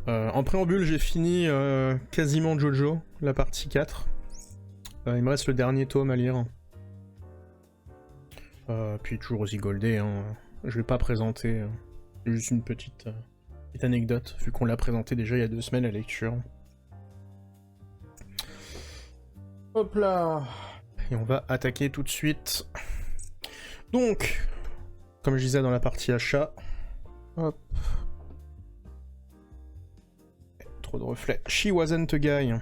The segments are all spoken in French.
En préambule, j'ai fini quasiment Jojo, la partie 4. Il me reste le dernier tome à lire. Puis toujours aussi goldé, hein. Je vais pas présenter, juste une petite anecdote, vu qu'on l'a présenté déjà il y a 2 semaines à la lecture. Hop là. Et on va attaquer tout de suite. Donc, comme je disais dans la partie achat, hop. Trop de reflets. She Wasn't a Guy.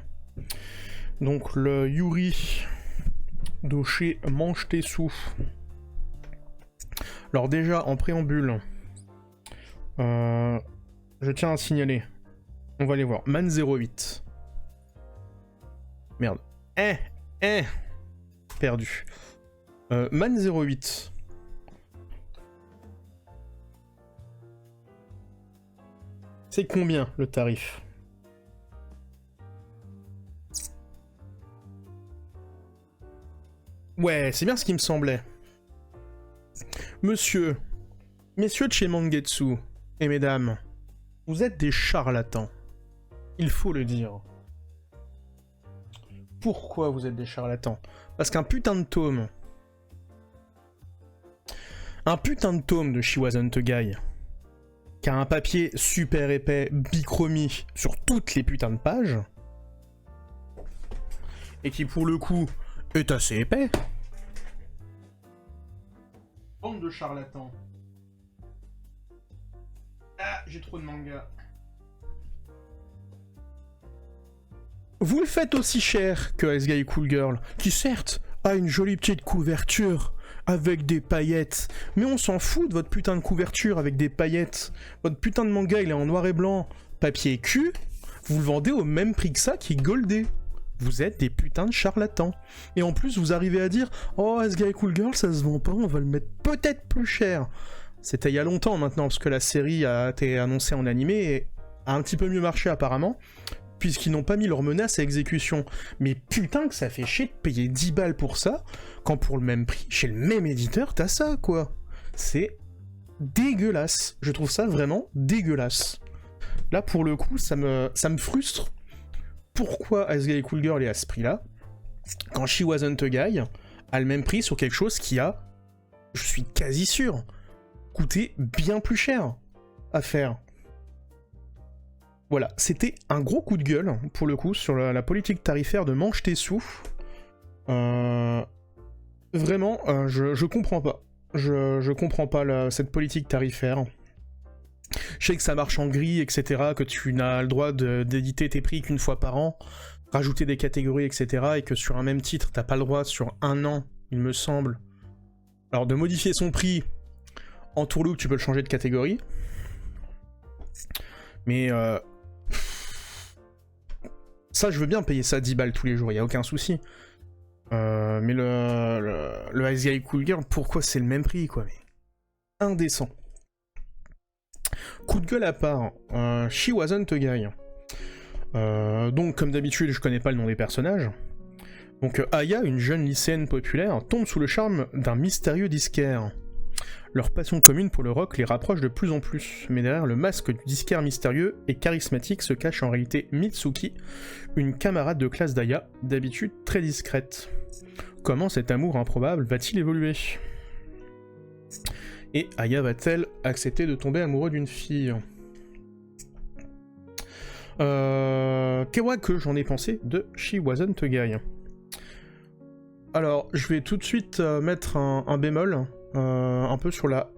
Donc le Yuri de chez Mange tes sous. Alors déjà, en préambule, je tiens à signaler, on va aller voir, Man 08. Merde. Perdu. Man 08. C'est combien le tarif? Ouais, c'est bien ce qui me semblait. Messieurs de chez Mangetsu, et mesdames, vous êtes des charlatans. Il faut le dire. Pourquoi vous êtes des charlatans? Parce qu'un putain de tome... de She Wasn't a Guy, qui a un papier super épais, bichromie, sur toutes les putains de pages, et qui pour le coup est assez épais. Bande de charlatans. Ah, j'ai trop de manga. Vous le faites aussi cher que Ice Guy Cool Girl, qui certes a une jolie petite couverture avec des paillettes, mais on s'en fout de votre putain de couverture avec des paillettes. Votre putain de manga il est en noir et blanc, papier cul, vous le vendez au même prix que ça qui est goldé. Vous êtes des putains de charlatans. Et en plus, vous arrivez à dire « Oh, Ice Guy Cool Girl, ça se vend pas, on va le mettre peut-être plus cher. » C'était il y a longtemps maintenant, parce que la série a été annoncée en animé et a un petit peu mieux marché apparemment, puisqu'ils n'ont pas mis leurs menaces à exécution. Mais putain que ça fait chier de payer 10 balles pour ça, quand pour le même prix, chez le même éditeur, t'as ça, quoi. C'est dégueulasse. Je trouve ça vraiment dégueulasse. Là, pour le coup, ça me frustre. Pourquoi Ice Guy Cool Girl est à ce prix-là, quand She Wasn't a Guy a le même prix sur quelque chose qui a, je suis quasi sûr, coûté bien plus cher à faire. Voilà, c'était un gros coup de gueule, pour le coup, sur la politique tarifaire de Mange tes sous. Vraiment, je comprends pas. Je comprends pas cette politique tarifaire. Je sais que ça marche en gris, etc., que tu n'as le droit d'éditer tes prix qu'une fois par an, rajouter des catégories, etc., et que sur un même titre, t'as pas le droit, sur un an, il me semble, alors de modifier son prix, en tourloupe, tu peux le changer de catégorie, mais ça, je veux bien payer ça 10 balles tous les jours, y a aucun souci. Mais le Ice Guy Cool Girl, pourquoi c'est le même prix, quoi, mais indécent. Coup de gueule à part, She Wasn't a Guy. Donc, comme d'habitude, je connais pas le nom des personnages. Donc, Aya, une jeune lycéenne populaire, tombe sous le charme d'un mystérieux disquaire. Leur passion commune pour le rock les rapproche de plus en plus, mais derrière le masque du disquaire mystérieux et charismatique se cache en réalité Mitsuki, une camarade de classe d'Aya, d'habitude très discrète. Comment cet amour improbable va-t-il évoluer ? Et Aya va-t-elle accepter de tomber amoureux d'une fille ? Que j'en ai pensé de She Wasn't a Guy. Alors, je vais tout de suite mettre un bémol, un peu sur la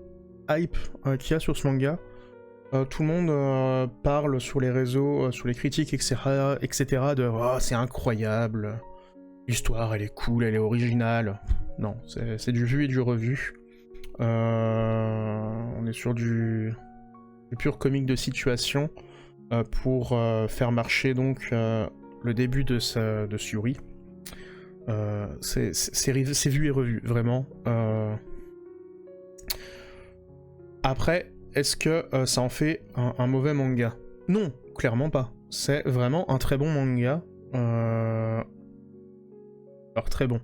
hype qu'il y a sur ce manga. Tout le monde parle sur les réseaux, sur les critiques, etc. de « Oh, c'est incroyable, l'histoire, elle est cool, elle est originale. » Non, c'est du vu et du revu. On est sur du pur comique de situation pour faire marcher donc le début de ce Yuri. C'est vu et revu, vraiment. Après, est-ce que ça en fait un mauvais manga? Non, clairement pas. C'est vraiment un très bon manga. Alors très bon.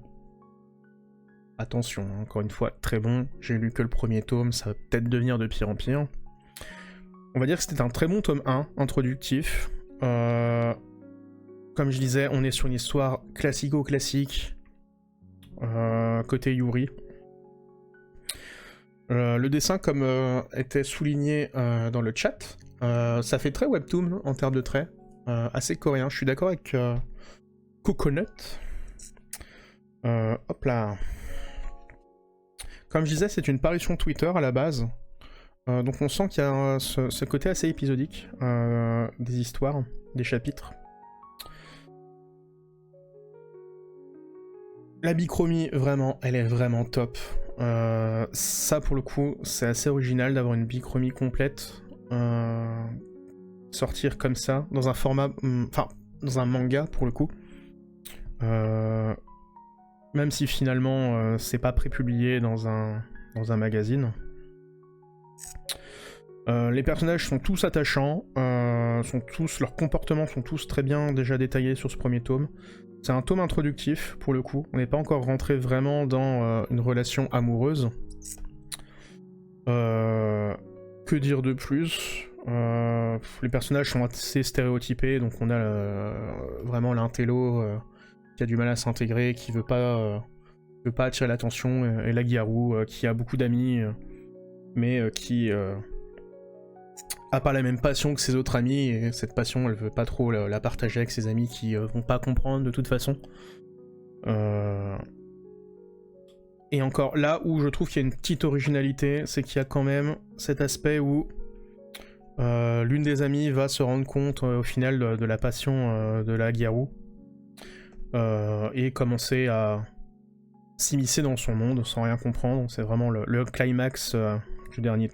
Attention, encore une fois, très bon. J'ai lu que le premier tome, ça va peut-être devenir de pire en pire. On va dire que c'était un très bon tome 1, introductif. Comme je disais, on est sur une histoire classico-classique, côté Yuri. Le dessin, comme était souligné dans le chat, ça fait très webtoon en termes de traits, assez coréen. Je suis d'accord avec Coconut. Hop là. Comme je disais, c'est une parution Twitter à la base. Donc on sent qu'il y a ce côté assez épisodique des histoires, des chapitres. La bichromie, vraiment, elle est vraiment top. Ça, pour le coup, c'est assez original d'avoir une bichromie complète. Sortir comme ça, dans un format... Enfin, dans un manga, pour le coup. Même si finalement, c'est pas prépublié dans un magazine. Les personnages sont tous attachants, leurs comportements sont tous très bien déjà détaillés sur ce premier tome. C'est un tome introductif pour le coup, on n'est pas encore rentré vraiment dans une relation amoureuse. Que dire de plus? Les personnages sont assez stéréotypés, donc on a vraiment l'intello qui a du mal à s'intégrer, qui veut pas attirer l'attention, et la Gyaru qui a beaucoup d'amis, mais qui a pas la même passion que ses autres amis, et cette passion elle veut pas trop la partager avec ses amis qui vont pas comprendre de toute façon. Et encore, là où je trouve qu'il y a une petite originalité, c'est qu'il y a quand même cet aspect où l'une des amies va se rendre compte au final de la passion de la Gyaru, et commencer à s'immiscer dans son monde sans rien comprendre. C'est vraiment le climax du dernier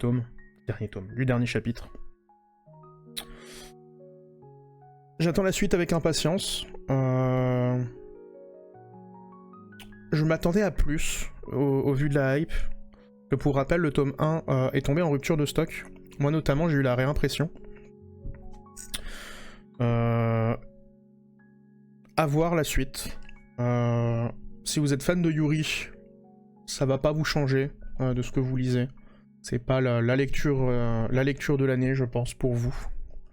chapitre. J'attends la suite avec impatience. Je m'attendais à plus au vu de la hype. Que pour rappel, le tome 1 est tombé en rupture de stock. Moi notamment, j'ai eu la réimpression. À voir la suite. Si vous êtes fan de Yuri, ça va pas vous changer de ce que vous lisez. C'est pas la lecture de l'année, je pense, pour vous.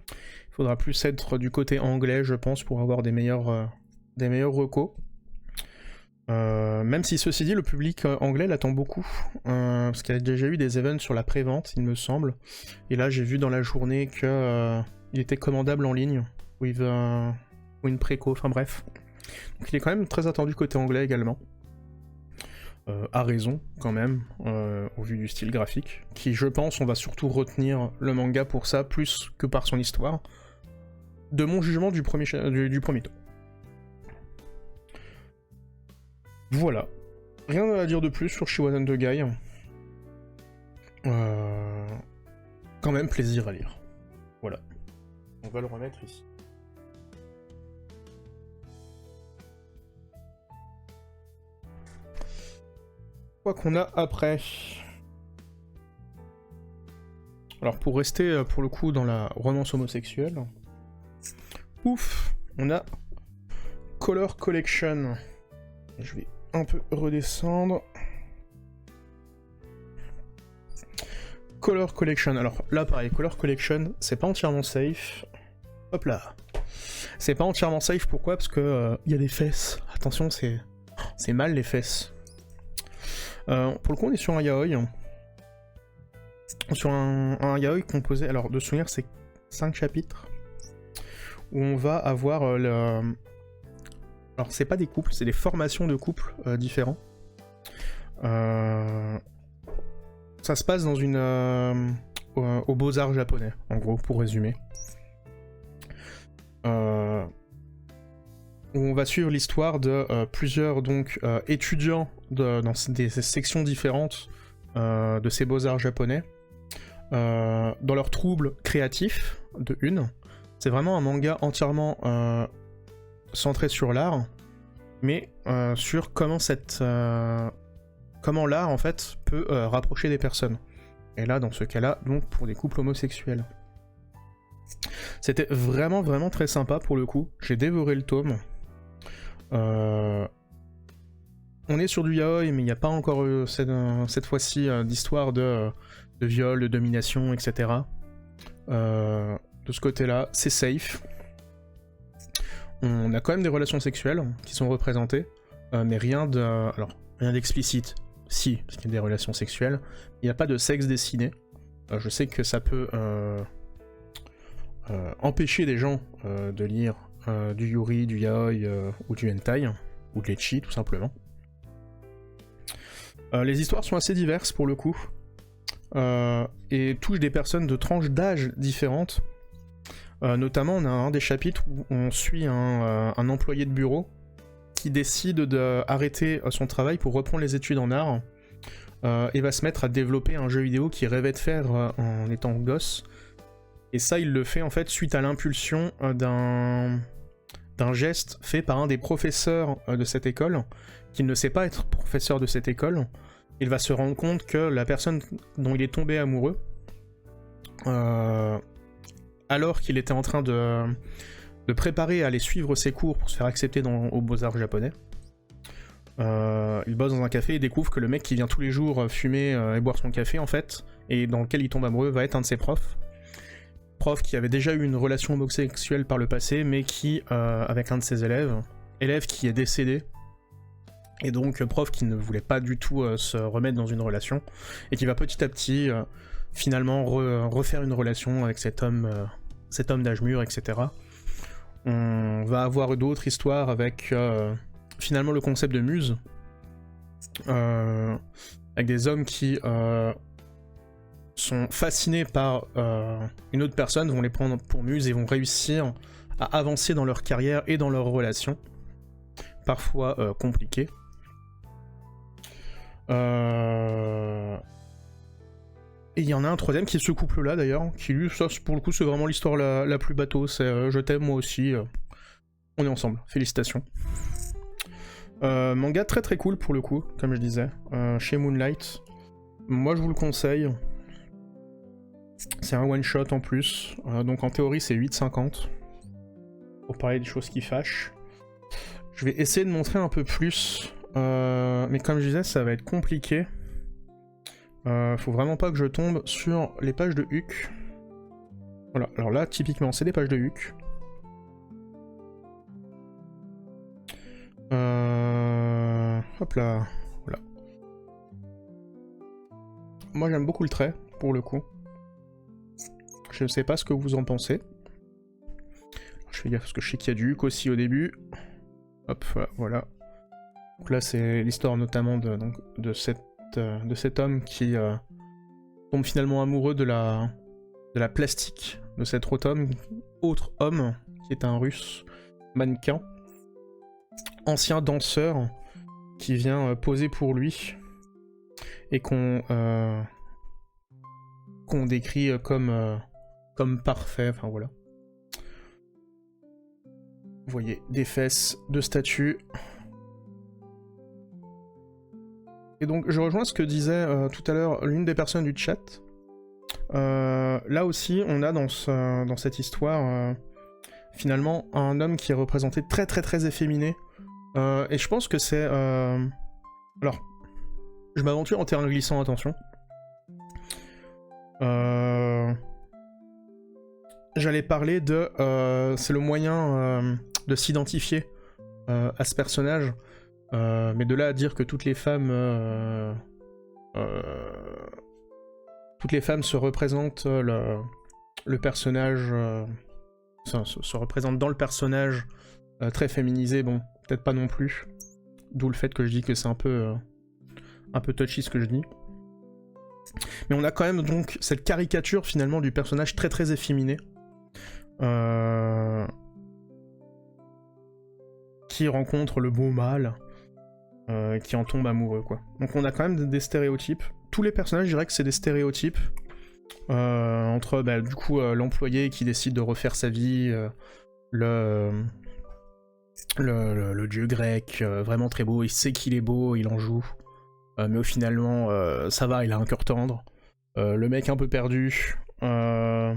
Il faudra plus être du côté anglais, je pense, pour avoir des meilleurs recos. Même si ceci dit, le public anglais l'attend beaucoup, parce qu'il y a déjà eu des events sur la pré-vente, il me semble. Et là, j'ai vu dans la journée que il était commandable en ligne, ou une préco, enfin bref. Donc il est quand même très attendu côté anglais également. À raison, quand même, au vu du style graphique, qui, je pense, on va surtout retenir le manga pour ça, plus que par son histoire, de mon jugement du premier tome. Voilà. Rien à dire de plus sur Shiwanen de Guy. Quand même plaisir à lire. Voilà. On va le remettre ici. Quoi qu'on a après. Alors pour rester pour le coup dans la romance homosexuelle, ouf, on a Color Collection. Je vais un peu redescendre. Color Collection. Alors là pareil, Color Collection, c'est pas entièrement safe. Hop là. C'est pas entièrement safe, pourquoi? Parce que y a des fesses. Attention, c'est mal les fesses. Pour le coup, on est sur un yaoi. Sur un yaoi composé, alors de souvenir, c'est 5 chapitres. Où on va avoir alors, c'est pas des couples, c'est des formations de couples différents. Ça se passe dans aux Beaux-Arts japonais, en gros, pour résumer. Où on va suivre l'histoire de plusieurs donc étudiants dans des sections différentes de ces Beaux-Arts japonais, dans leurs troubles créatifs, de une. C'est vraiment un manga entièrement centré sur l'art, mais sur comment l'art en fait peut rapprocher des personnes. Et là, dans ce cas-là, donc pour des couples homosexuels. C'était vraiment très sympa pour le coup. J'ai dévoré le tome. On est sur du yaoi, mais il n'y a pas encore cette fois-ci d'histoire de viol, de domination, etc. De ce côté-là, c'est safe. On a quand même des relations sexuelles qui sont représentées, mais rien d'explicite. Si, parce qu'il y a des relations sexuelles. Il n'y a pas de sexe dessiné. Je sais que ça peut empêcher des gens de lire du yuri, du yaoi ou du hentai, ou de l'ecchi tout simplement. Les histoires sont assez diverses pour le coup, et touchent des personnes de tranches d'âge différentes. Notamment, on a un des chapitres où on suit un employé de bureau qui décide d'arrêter son travail pour reprendre les études en art et va se mettre à développer un jeu vidéo qu'il rêvait de faire en étant gosse. Et ça, il le fait en fait suite à l'impulsion d'un geste fait par un des professeurs de cette école, qui ne sait pas être professeur de cette école. Il va se rendre compte que la personne dont il est tombé amoureux, alors qu'il était en train de préparer à aller suivre ses cours pour se faire accepter aux Beaux-Arts japonais, il bosse dans un café et découvre que le mec qui vient tous les jours fumer et boire son café, en fait, et dans lequel il tombe amoureux, va être un de ses profs. Prof qui avait déjà eu une relation homosexuelle par le passé, mais qui, avec un de ses élève qui est décédé, et donc prof qui ne voulait pas du tout se remettre dans une relation, et qui va petit à petit finalement refaire une relation avec cet homme d'âge mûr, etc. On va avoir d'autres histoires avec finalement le concept de muse, avec des hommes qui sont fascinés par une autre personne, vont les prendre pour muse et vont réussir à avancer dans leur carrière et dans leurs relations, parfois compliquées. Et il y en a un troisième qui est ce couple-là d'ailleurs, qui lui, ça pour le coup c'est vraiment l'histoire la plus bateau, c'est je t'aime moi aussi, on est ensemble, félicitations. Manga très très cool pour le coup, comme je disais, chez Moonlight. Moi je vous le conseille. C'est un one shot en plus, donc en théorie c'est 8,50 pour parler des choses qui fâchent. Je vais essayer de montrer un peu plus, mais comme je disais ça va être compliqué. Faut vraiment pas que je tombe sur les pages de Huck. Voilà, alors là typiquement c'est des pages de Huck. Hop là, voilà. Moi j'aime beaucoup le trait pour le coup. Je ne sais pas ce que vous en pensez. Je fais gaffe parce que je sais qu'il y a du Huck aussi au début. Hop, voilà. Donc là c'est l'histoire notamment de cet homme qui tombe finalement amoureux de la plastique de cet autre homme qui est un russe mannequin, ancien danseur qui vient poser pour lui et qu'on décrit comme parfait, enfin voilà. Vous voyez des fesses de statue. Et donc je rejoins ce que disait tout à l'heure l'une des personnes du chat. Là aussi on a dans cette histoire finalement un homme qui est représenté très très très efféminé. Et je pense que c'est... Alors, je m'aventure en terrain glissant, attention. J'allais parler de... c'est le moyen de s'identifier à ce personnage. Mais de là à dire que toutes les femmes se représentent le personnage... se représentent dans le personnage très féminisé, bon, peut-être pas non plus. D'où le fait que je dis que c'est un peu touchy ce que je dis. Mais on a quand même donc cette caricature finalement du personnage très très efféminé. Qui rencontre le beau mâle, qui en tombe amoureux quoi. Donc on a quand même des stéréotypes. Tous les personnages, je dirais que c'est des stéréotypes. Entre du coup l'employé qui décide de refaire sa vie, le dieu grec, vraiment très beau, il sait qu'il est beau, il en joue, mais au finalement ça va, il a un cœur tendre. Le mec un peu perdu, le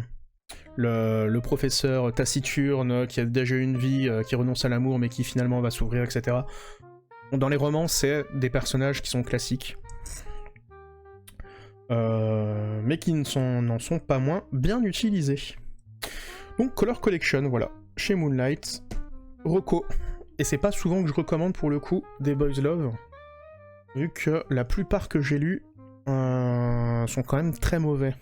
professeur taciturne qui a déjà eu une vie, qui renonce à l'amour mais qui finalement va s'ouvrir, etc. Dans les romans, c'est des personnages qui sont classiques. mais qui n'en sont pas moins bien utilisés. Donc Color Collection, voilà, chez Moonlight, Reco. Et c'est pas souvent que je recommande pour le coup des Boys Love, vu que la plupart que j'ai lus sont quand même très mauvais.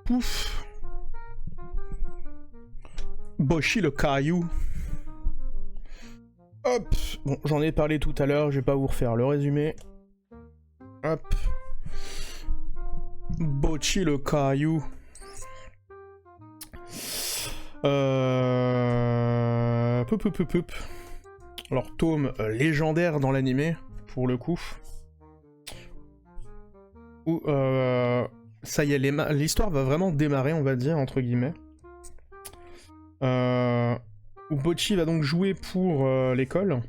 Pouf. Boshi le caillou. Hop. Bon, j'en ai parlé tout à l'heure, je vais pas vous refaire le résumé. Hop. Boshi le caillou. Alors, tome légendaire dans l'animé, pour le coup. Où, ça y est, l'histoire va vraiment démarrer, on va dire, entre guillemets. Où Bocchi va donc jouer pour l'école,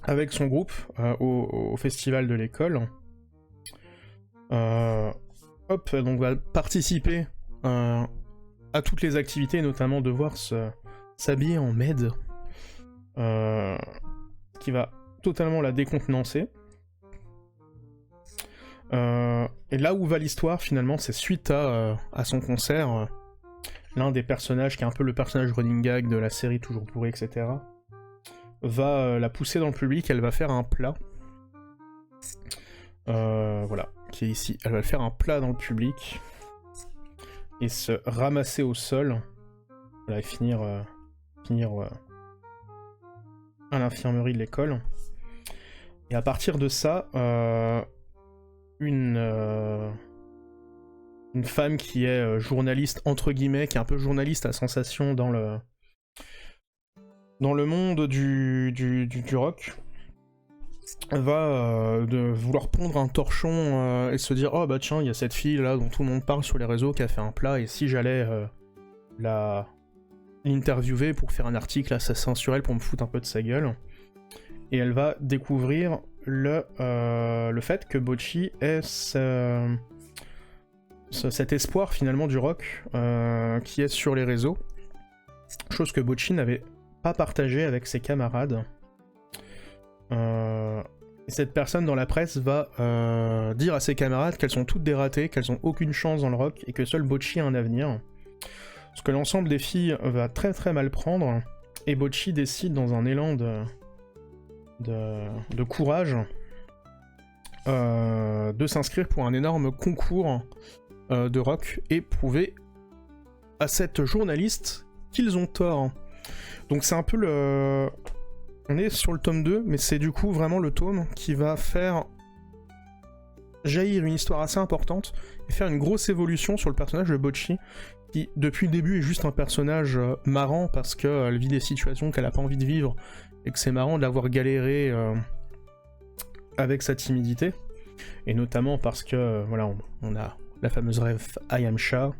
avec son groupe, au festival de l'école. Hop, donc va participer à toutes les activités, notamment devoir s'habiller en maid, qui va totalement la décontenancer. Et là où va l'histoire, finalement, c'est suite à son concert, l'un des personnages, qui est un peu le personnage running gag de la série Toujours Pourri, etc., va la pousser dans le public, elle va faire un plat. Voilà, qui est ici. Elle va faire un plat dans le public, et se ramasser au sol, voilà, et finir à l'infirmerie de l'école. Et à partir de ça, une femme qui est journaliste, entre guillemets, qui est un peu journaliste à sensation dans le monde du rock, va vouloir pondre un torchon et se dire « Oh bah tiens, il y a cette fille là dont tout le monde parle sur les réseaux qui a fait un plat, et si j'allais l'interviewer pour faire un article assez sensuel pour me foutre un peu de sa gueule ?» Et elle va découvrir le fait que Bocchi est cet espoir finalement du rock qui est sur les réseaux, chose que Bocchi n'avait pas partagée avec ses camarades. Et cette personne dans la presse va dire à ses camarades qu'elles sont toutes des ratées, qu'elles ont aucune chance dans le rock et que seul Bocchi a un avenir. Ce que l'ensemble des filles va très très mal prendre, et Bocchi décide dans un élan de courage de s'inscrire pour un énorme concours de rock et prouver à cette journaliste qu'ils ont tort. Donc c'est un peu le... On est sur le tome 2, mais c'est du coup vraiment le tome qui va faire jaillir une histoire assez importante et faire une grosse évolution sur le personnage de Bocchi, qui depuis le début est juste un personnage marrant parce qu'elle vit des situations qu'elle a pas envie de vivre et que c'est marrant de l'avoir galéré avec sa timidité, et notamment parce que voilà, on a la fameuse rêve I Am Sha,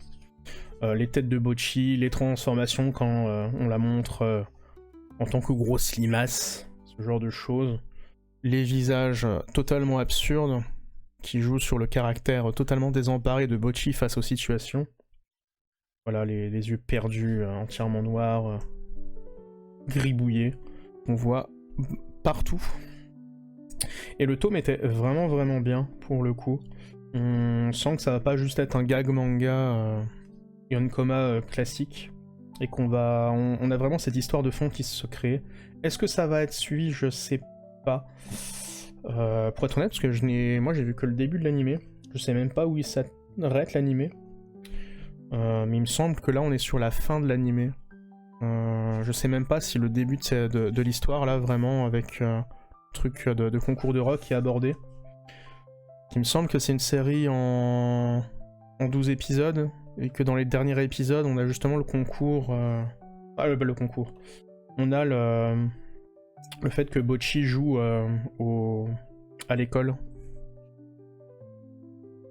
les têtes de Bocchi, les transformations quand on la montre en tant que grosse limace, ce genre de choses, les visages totalement absurdes qui jouent sur le caractère totalement désemparé de Bocchi face aux situations. Voilà, les yeux perdus, entièrement noirs, gribouillés, qu'on voit partout. Et le tome était vraiment vraiment bien pour le coup. On sent que ça va pas juste être un gag manga Yonkoma classique, et qu'on a vraiment cette histoire de fond qui se crée. Est-ce que ça va être suivi? Je sais pas. Pour être honnête, parce que moi j'ai vu que le début de l'animé. Je sais même pas où il s'arrête l'animé. Mais il me semble que là on est sur la fin de l'animé. Je sais même pas si le début de l'histoire là vraiment avec truc de concours de rock qui est abordé. Il me semble que c'est une série en 12 épisodes, et que dans les derniers épisodes on a justement le concours... le concours. On a le fait que Bocchi joue à l'école.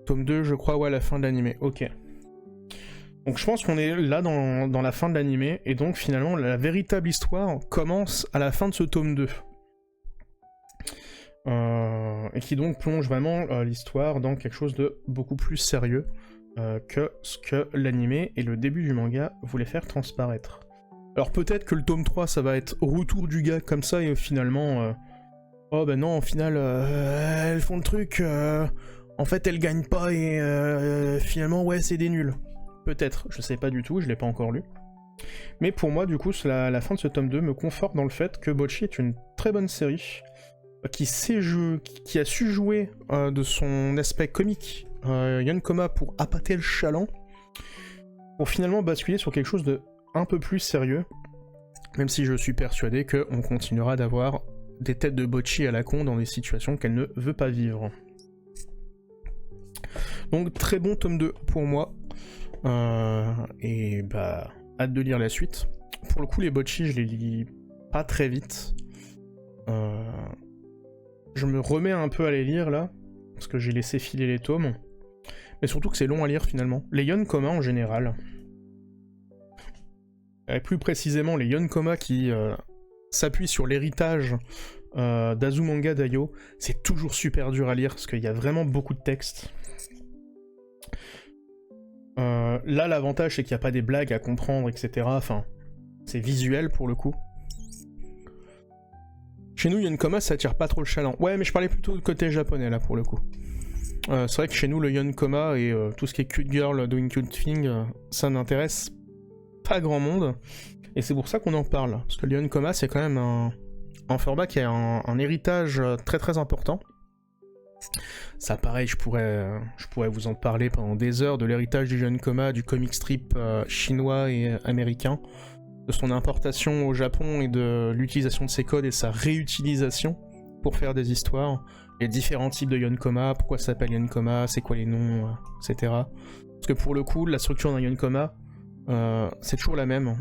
Tome 2 je crois, ouais, à la fin de l'animé, ok. Donc je pense qu'on est là dans la fin de l'animé, et donc finalement la véritable histoire commence à la fin de ce tome 2. Et qui donc plonge vraiment l'histoire dans quelque chose de beaucoup plus sérieux que ce que l'animé et le début du manga voulaient faire transparaître. Alors peut-être que le tome 3 ça va être retour du gars comme ça et finalement oh ben non, au final elles font le truc, en fait elles gagnent pas et finalement ouais c'est des nuls. Peut-être, je sais pas du tout, je l'ai pas encore lu. Mais pour moi du coup la fin de ce tome 2 me conforte dans le fait que Bocchi est une très bonne série qui a su jouer de son aspect comique Yonkoma pour appâter le chaland, pour finalement basculer sur quelque chose de un peu plus sérieux, même si je suis persuadé qu'on continuera d'avoir des têtes de Bocchi à la con dans des situations qu'elle ne veut pas vivre. Donc très bon tome 2 pour moi, et bah hâte de lire la suite. Pour le coup les Bocchi je les lis pas très vite, je me remets un peu à les lire là, parce que j'ai laissé filer les tomes, mais surtout que c'est long à lire finalement. Les Yonkoma en général, et plus précisément les Yonkoma qui s'appuient sur l'héritage d'Azumanga Daioh, c'est toujours super dur à lire parce qu'il y a vraiment beaucoup de texte. Là l'avantage c'est qu'il n'y a pas des blagues à comprendre, etc. Enfin, c'est visuel pour le coup. Chez nous Yonkoma ça attire pas trop le chaland. Ouais mais je parlais plutôt du côté japonais là pour le coup. C'est vrai que chez nous le Yonkoma et tout ce qui est cute girl doing cute thing, ça n'intéresse pas grand monde, et c'est pour ça qu'on en parle, parce que le Yonkoma c'est quand même un format qui a un héritage très très important. Ça pareil, je pourrais vous en parler pendant des heures de l'héritage du Yonkoma, du comic strip chinois et américain, de son importation au Japon et de l'utilisation de ses codes et sa réutilisation pour faire des histoires, les différents types de Yonkoma, pourquoi ça s'appelle Yonkoma, c'est quoi les noms, etc. Parce que pour le coup, la structure d'un Yonkoma, c'est toujours la même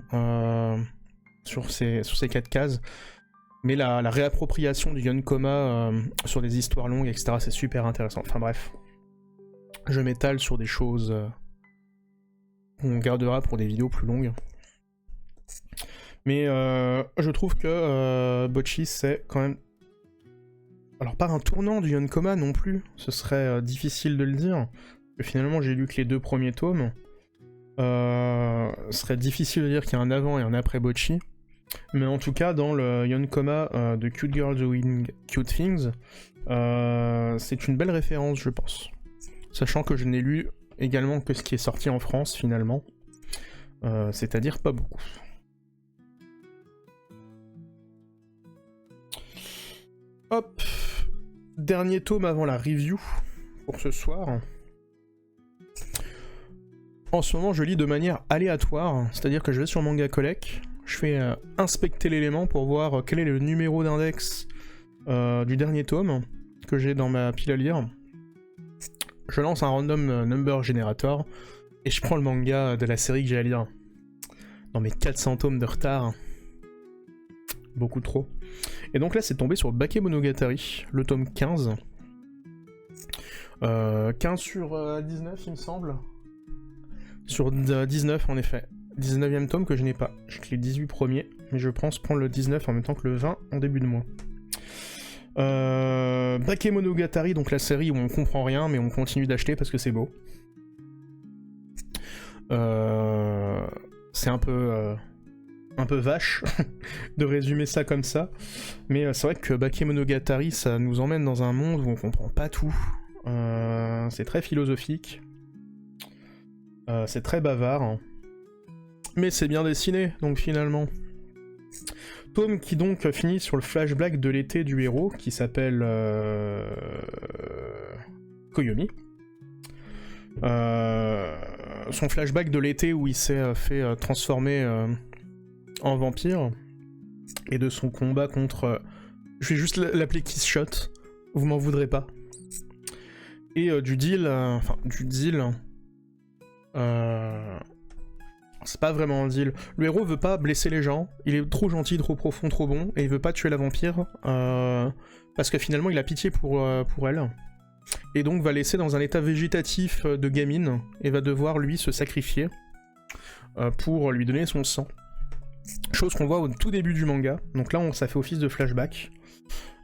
sur ces 4 cases, mais la réappropriation du Yonkoma sur des histoires longues, etc., c'est super intéressant. Enfin bref, je m'étale sur des choses qu'on gardera pour des vidéos plus longues. Mais je trouve que Bocchi c'est quand même... Alors pas un tournant du Yonkoma non plus, ce serait difficile de le dire, parce que finalement j'ai lu que les 2 premiers tomes. Ce serait difficile de dire qu'il y a un avant et un après Bocchi, mais en tout cas dans le Yonkoma de Cute Girls Doing Cute Things, c'est une belle référence je pense, sachant que je n'ai lu également que ce qui est sorti en France finalement, c'est-à-dire pas beaucoup. Hop, dernier tome avant la review pour ce soir. En ce moment, je lis de manière aléatoire, c'est-à-dire que je vais sur Manga Collect, je fais inspecter l'élément pour voir quel est le numéro d'index du dernier tome que j'ai dans ma pile à lire. Je lance un random number generator et je prends le manga de la série que j'ai à lire. Dans mes 400 tomes de retard. Beaucoup trop. Et donc là, c'est tombé sur Bakemonogatari, le tome 15. 15 sur 19, il me semble. Sur 19 en effet. 19ème tome que je n'ai pas. J'ai que les 18 premiers, mais je pense prendre le 19 en même temps que le 20 en début de mois. Bakemonogatari, donc la série où on comprend rien, mais on continue d'acheter parce que c'est beau. C'est un peu vache de résumer ça comme ça, mais c'est vrai que Bakemonogatari, ça nous emmène dans un monde où on comprend pas tout. C'est très philosophique. C'est très bavard, hein. Mais c'est bien dessiné, donc finalement. Tome qui donc finit sur le flashback de l'été du héros, qui s'appelle Koyomi. Son flashback de l'été où il s'est fait transformer en vampire, et de son combat contre... je vais juste l'appeler Kiss Shot, vous m'en voudrez pas. Et du deal... c'est pas vraiment un deal. Le héros veut pas blesser les gens, il est trop gentil, trop profond, trop bon, et il veut pas tuer la vampire, parce que finalement il a pitié pour elle. Et donc va laisser dans un état végétatif de gamine, et va devoir lui se sacrifier pour lui donner son sang. Chose qu'on voit au tout début du manga, donc là ça fait office de flashback,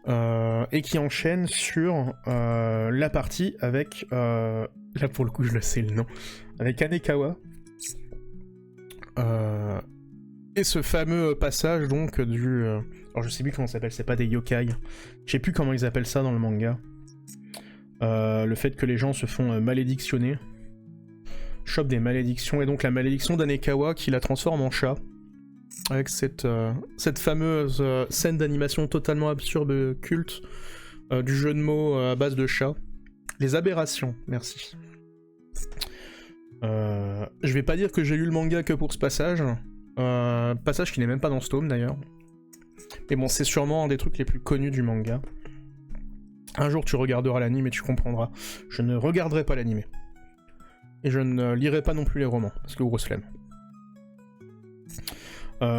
et qui enchaîne sur la partie avec, là pour le coup je le sais le nom, avec Anekawa, Et ce fameux passage donc du... alors je sais plus comment ça s'appelle, c'est pas des yokai. Je sais plus comment ils appellent ça dans le manga. Le fait que les gens se font malédictionner. Chopent des malédictions, et donc la malédiction d'Anekawa qui la transforme en chat. Avec cette fameuse scène d'animation totalement absurde, culte, du jeu de mots à base de chat. Les aberrations, merci. Je vais pas dire que j'ai lu le manga que pour ce passage. Passage qui n'est même pas dans ce tome d'ailleurs. Mais bon, c'est sûrement un des trucs les plus connus du manga. Un jour tu regarderas l'anime et tu comprendras. Je ne regarderai pas l'anime. Et je ne lirai pas non plus les romans, parce que grosse flemme.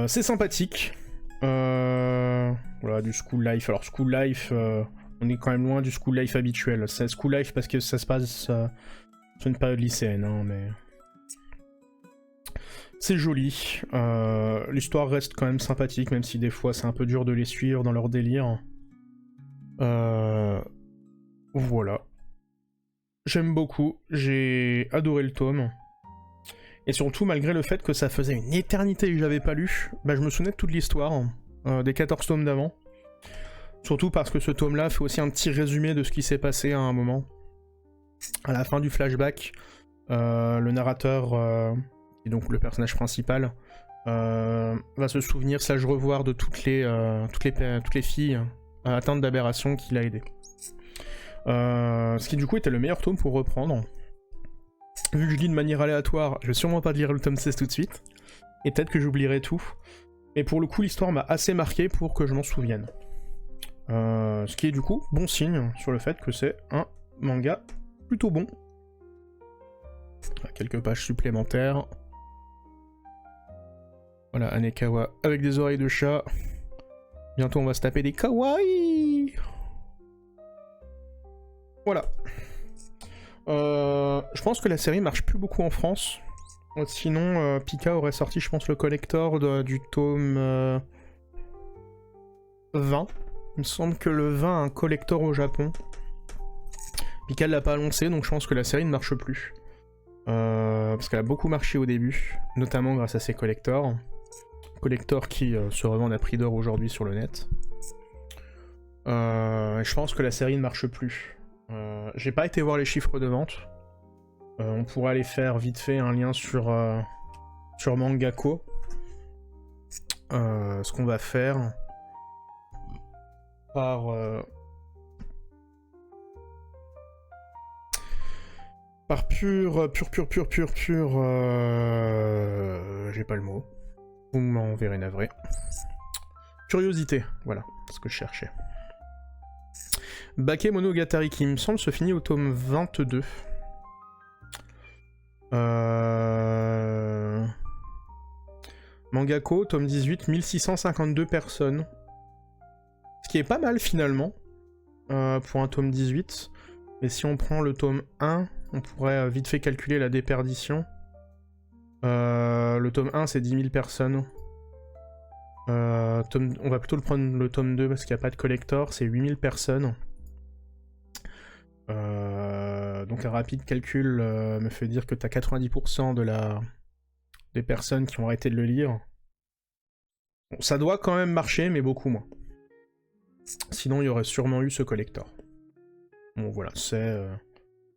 C'est sympathique. Voilà, du school life. Alors school life, on est quand même loin du school life habituel. C'est school life parce que ça se passe sur une période lycéenne, hein, mais... C'est joli. L'histoire reste quand même sympathique, même si des fois c'est un peu dur de les suivre dans leur délire. Voilà. J'aime beaucoup, j'ai adoré le tome. Et surtout, malgré le fait que ça faisait une éternité que j'avais pas lu, bah, je me souvenais de toute l'histoire, des 14 tomes d'avant. Surtout parce que ce tome-là fait aussi un petit résumé de ce qui s'est passé à un moment. À la fin du flashback, le narrateur, et donc le personnage principal, va se souvenir, slash revoir de toutes les filles atteintes d'aberration qu'il a aidées. Ce qui du coup était le meilleur tome pour reprendre. Vu que je lis de manière aléatoire, je vais sûrement pas lire le tome 16 tout de suite. Et peut-être que j'oublierai tout. Et pour le coup, l'histoire m'a assez marqué pour que je m'en souvienne. Ce qui est du coup bon signe sur le fait que c'est un manga plutôt bon. Quelques pages supplémentaires. Voilà, Anekawa avec des oreilles de chat. Bientôt on va se taper des kawaii. Voilà. Je pense que la série marche plus beaucoup en France. Sinon, Pika aurait sorti, je pense, le collector du tome 20. Il me semble que le 20 a un collector au Japon. Pika l'a pas annoncé, donc je pense que la série ne marche plus. Parce qu'elle a beaucoup marché au début, notamment grâce à ses collectors. Collectors qui se revendent à prix d'or aujourd'hui sur le net. Je pense que la série ne marche plus. J'ai pas été voir les chiffres de vente. On pourrait aller faire vite fait un lien sur Mangako. Ce qu'on va faire par pur j'ai pas le mot. Vous m'en verrez navré. Curiosité, voilà, c'est ce que je cherchais. Bakemonogatari qui, il me semble, se finit au tome 22. Mangako, tome 18, 1652 personnes. Ce qui est pas mal finalement, pour un tome 18. Mais si on prend le tome 1, on pourrait vite fait calculer la déperdition. Le tome 1 c'est 10 000 personnes. On va plutôt le prendre le tome 2 parce qu'il n'y a pas de collector, c'est 8000 personnes. Donc un rapide calcul me fait dire que t'as 90% des personnes qui ont arrêté de le lire. Bon, ça doit quand même marcher, mais beaucoup moins. Sinon il y aurait sûrement eu ce collector. Bon voilà, c'est...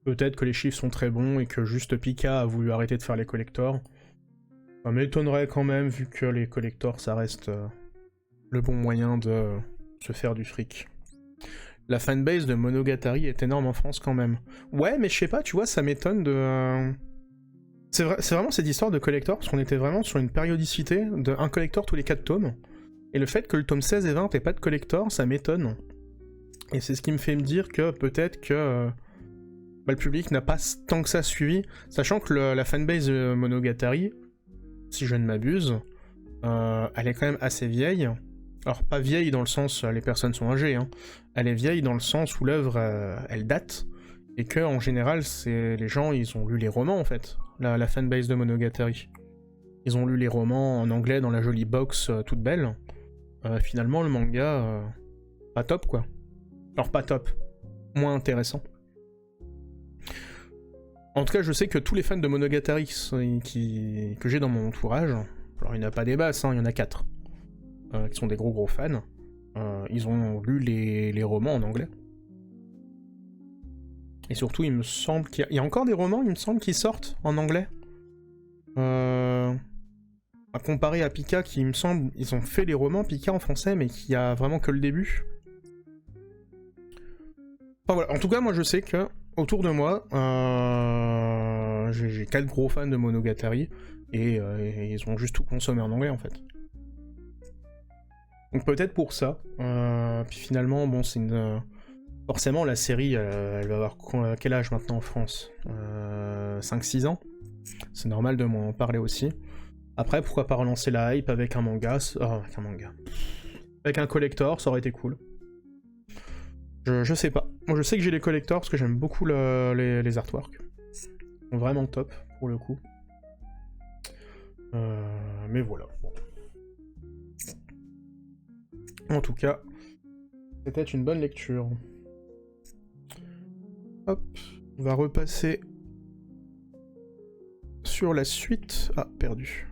peut-être que les chiffres sont très bons et que juste Pika a voulu arrêter de faire les collectors. Ça m'étonnerait quand même, vu que les collectors ça reste le bon moyen de se faire du fric. La fanbase de Monogatari est énorme en France quand même. Ouais, mais je sais pas, tu vois, ça m'étonne de... C'est vraiment cette histoire de collector, parce qu'on était vraiment sur une périodicité de un collector tous les 4 tomes. Et le fait que le tome 16 et 20 ait pas de collector, ça m'étonne. Et c'est ce qui me fait me dire que peut-être que le public n'a pas tant que ça suivi, sachant que la fanbase de Monogatari, si je ne m'abuse, elle est quand même assez vieille. Alors pas vieille dans le sens les personnes sont âgées, hein. Elle est vieille dans le sens où l'œuvre elle date, et que en général c'est les gens ils ont lu les romans en fait, la fanbase de Monogatari. Ils ont lu les romans en anglais dans la jolie box toute belle. Finalement le manga pas top quoi. Alors pas top, moins intéressant. En tout cas je sais que tous les fans de Monogatari que j'ai dans mon entourage, Alors il n'y en a pas des masses, hein, il y en a 4, qui sont des gros fans. Ils ont lu les romans en anglais. Et surtout, il me semble qu'il y a encore des romans, il me semble, qui sortent en anglais. À comparer à Pika, qui, il me semble, ils ont fait les romans Pika en français, mais qui a vraiment que le début. Enfin voilà, en tout cas, moi je sais que, autour de moi, j'ai 4 gros fans de Monogatari, et ils ont juste tout consommé en anglais, en fait. Donc peut-être pour ça. Puis finalement, bon, c'est une... Forcément, la série, elle va avoir quel âge maintenant en France 5-6 ans. C'est normal de m'en parler aussi. Après, pourquoi pas relancer la hype avec un manga, avec un manga. Avec un collector, ça aurait été cool. Je sais pas. Moi, je sais que j'ai les collectors parce que j'aime beaucoup les artworks. Ils sont vraiment top, pour le coup. Mais voilà. Bon. En tout cas, c'était une bonne lecture. Hop, on va repasser sur la suite. Ah, perdu.